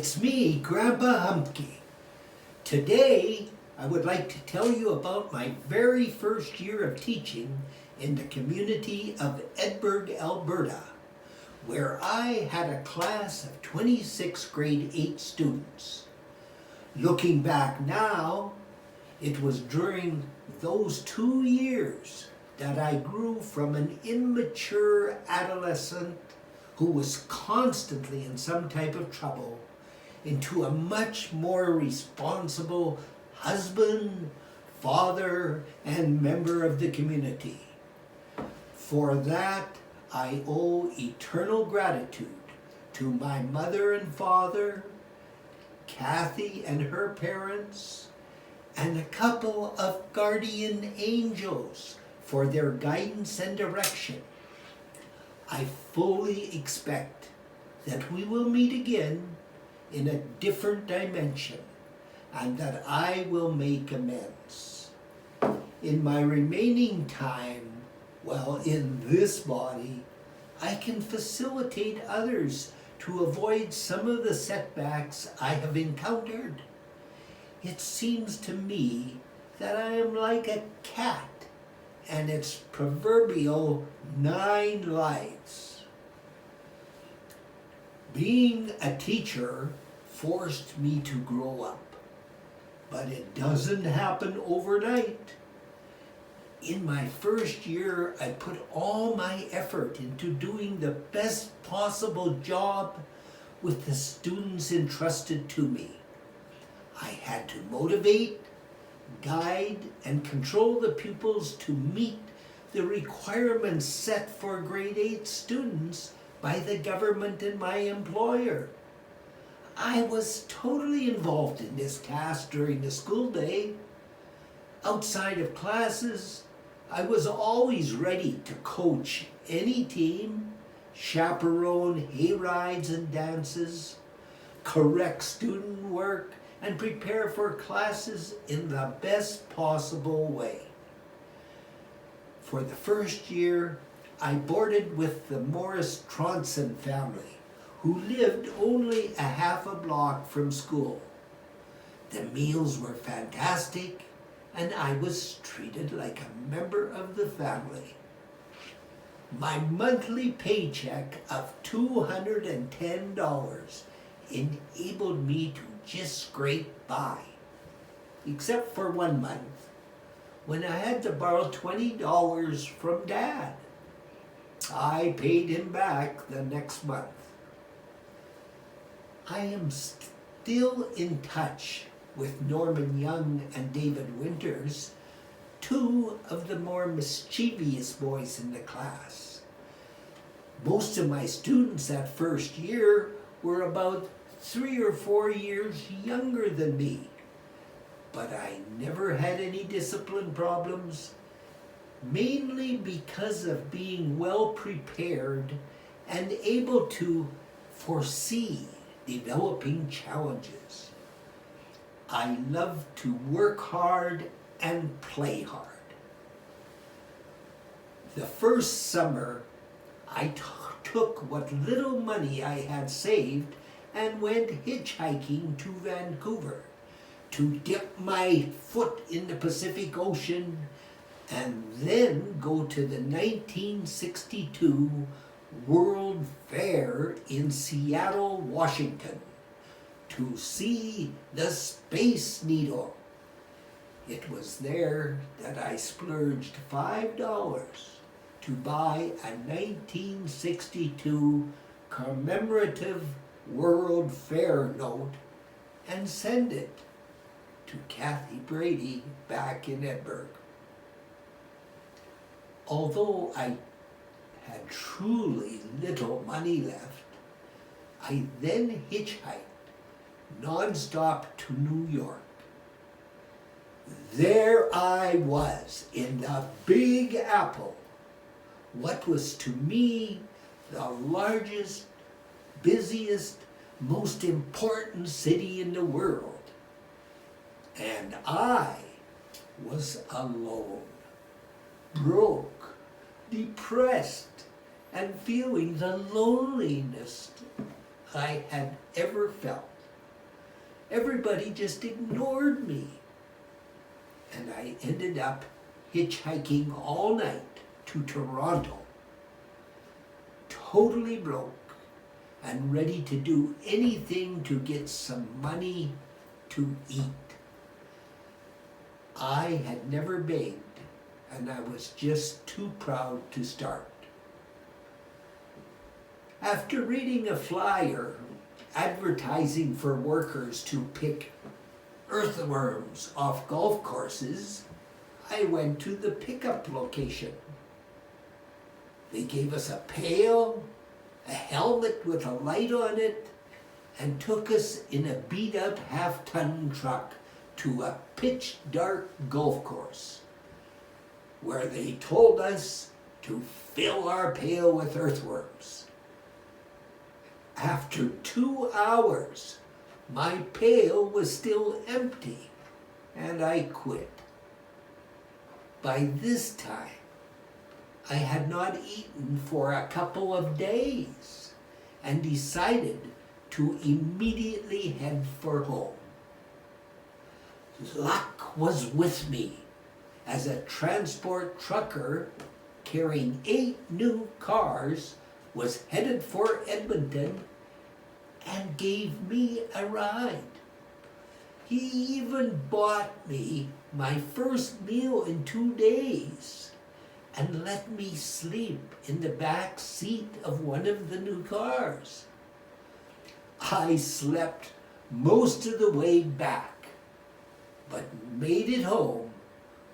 It's me, Grandpa Humbke. Today, I would like to tell you about my very first year of teaching in the community of Edberg, Alberta, where I had a class of 26 grade 8 students. Looking back now, it was during those 2 years that I grew from an immature adolescent who was constantly in some type of trouble into a much more responsible husband, father, and member of the community. For that, I owe eternal gratitude to my mother and father, Kathy and her parents, and a couple of guardian angels for their guidance and direction. I fully expect that we will meet again in a different dimension and that I will make amends. In my remaining time, while in this body, I can facilitate others to avoid some of the setbacks I have encountered. It seems to me that I am like a cat and its proverbial 9 lives. Being a teacher forced me to grow up, but it doesn't happen overnight. In my first year, I put all my effort into doing the best possible job with the students entrusted to me. I had to motivate, guide, and control the pupils to meet the requirements set for grade 8 students by the government and my employer. I was totally involved in this task during the school day. Outside of classes, I was always ready to coach any team, chaperone hay rides and dances, correct student work, and prepare for classes in the best possible way. For the first year, I boarded with the Morris Tronson family, who lived only a half a block from school. The meals were fantastic, and I was treated like a member of the family. My monthly paycheck of $210 enabled me to just scrape by, except for 1 month when I had to borrow $20 from Dad. I paid him back the next month. I am still in touch with Norman Young and David Winters, 2 of the more mischievous boys in the class. Most of my students that first year were about 3 or 4 years younger than me, but I never had any discipline problems, mainly because of being well prepared and able to foresee developing challenges. I love to work hard and play hard. The first summer, I took what little money I had saved and went hitchhiking to Vancouver to dip my foot in the Pacific Ocean and then go to the 1962 World Fair in Seattle, Washington, to see the Space Needle. It was there that I splurged $5 to buy a 1962 commemorative World Fair note and send it to Kathy Brady back in Edberg. Although I had truly little money left, I then hitchhiked nonstop to New York. There I was in the Big Apple, what was to me the largest, busiest, most important city in the world. And I was alone, broke, depressed, and feeling the loneliness I had ever felt. Everybody just ignored me. And I ended up hitchhiking all night to Toronto, totally broke and ready to do anything to get some money to eat. I had never begged, and I was just too proud to start. After reading a flyer advertising for workers to pick earthworms off golf courses, I went to the pickup location. They gave us a pail, a helmet with a light on it, and took us in a beat-up half-ton truck to a pitch-dark golf course, where they told us to fill our pail with earthworms. After 2 hours, my pail was still empty, and I quit. By this time, I had not eaten for a couple of days and decided to immediately head for home. Luck was with me, as a transport trucker carrying 8 new cars was headed for Edmonton and gave me a ride. He even bought me my first meal in 2 days and let me sleep in the back seat of one of the new cars. I slept most of the way back, but made it home,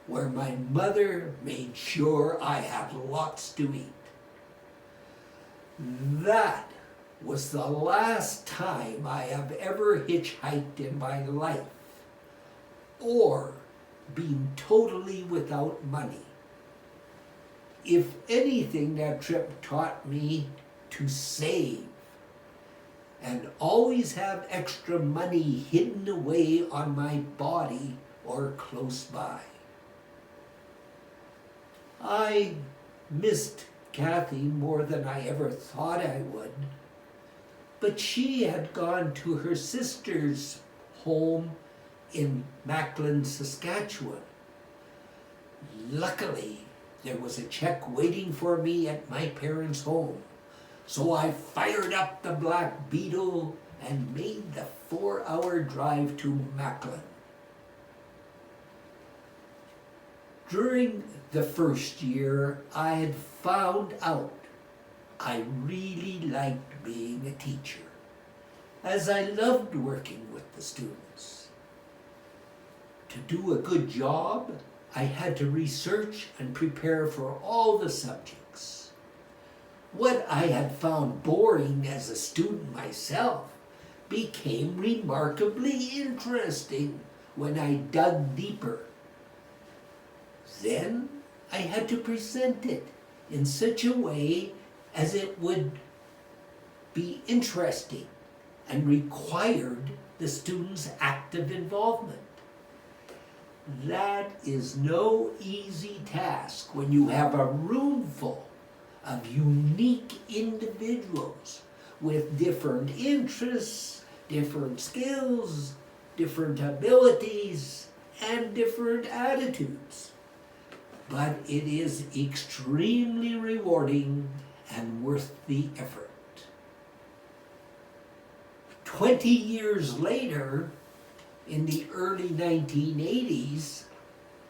where my mother made sure I had lots to eat. That was the last time I have ever hitchhiked in my life, or been totally without money. If anything, that trip taught me to save and always have extra money hidden away on my body or close by. I missed Kathy more than I ever thought I would, but she had gone to her sister's home in Macklin, Saskatchewan. Luckily, there was a check waiting for me at my parents' home, so I fired up the Black Beetle and made the 4-hour drive to Macklin. During the first year, I had found out I really liked being a teacher, as I loved working with the students. To do a good job, I had to research and prepare for all the subjects. What I had found boring as a student myself became remarkably interesting when I dug deeper. Then I had to present it in such a way as it would be interesting and required the students' active involvement. That is no easy task when you have a room full of unique individuals with different interests, different skills, different abilities, and different attitudes. But it is extremely rewarding and worth the effort. 20 years later, in the early 1980s,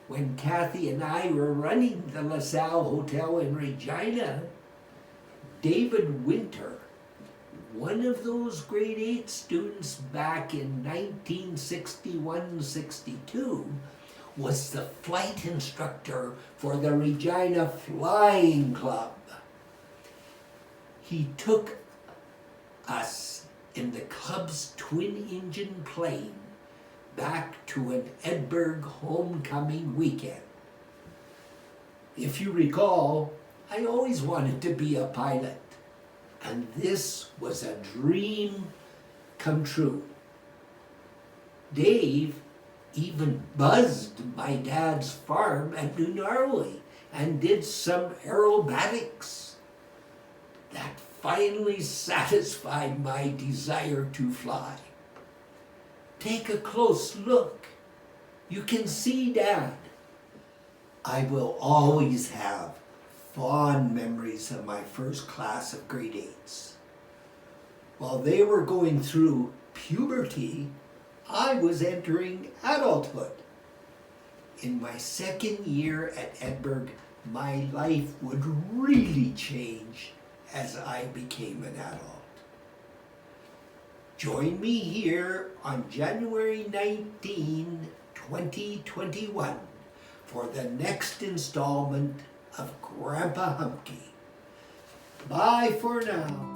when Kathy and I were running the LaSalle Hotel in Regina, David Winter, one of those grade 8 students back in 1961-62, was the flight instructor for the Regina Flying Club. He took us in the club's twin-engine plane back to an Edberg homecoming weekend. If you recall, I always wanted to be a pilot, and this was a dream come true. Dave even buzzed my dad's farm at New Gnarly and did some aerobatics. That finally satisfied my desire to fly. Take a close look. You can see Dad. I will always have fond memories of my first class of grade 8s. While they were going through puberty, I was entering adulthood. In my second year at Edberg, my life would really change as I became an adult. Join me here on January 19, 2021 for the next installment of Grandpa Humbke. Bye for now.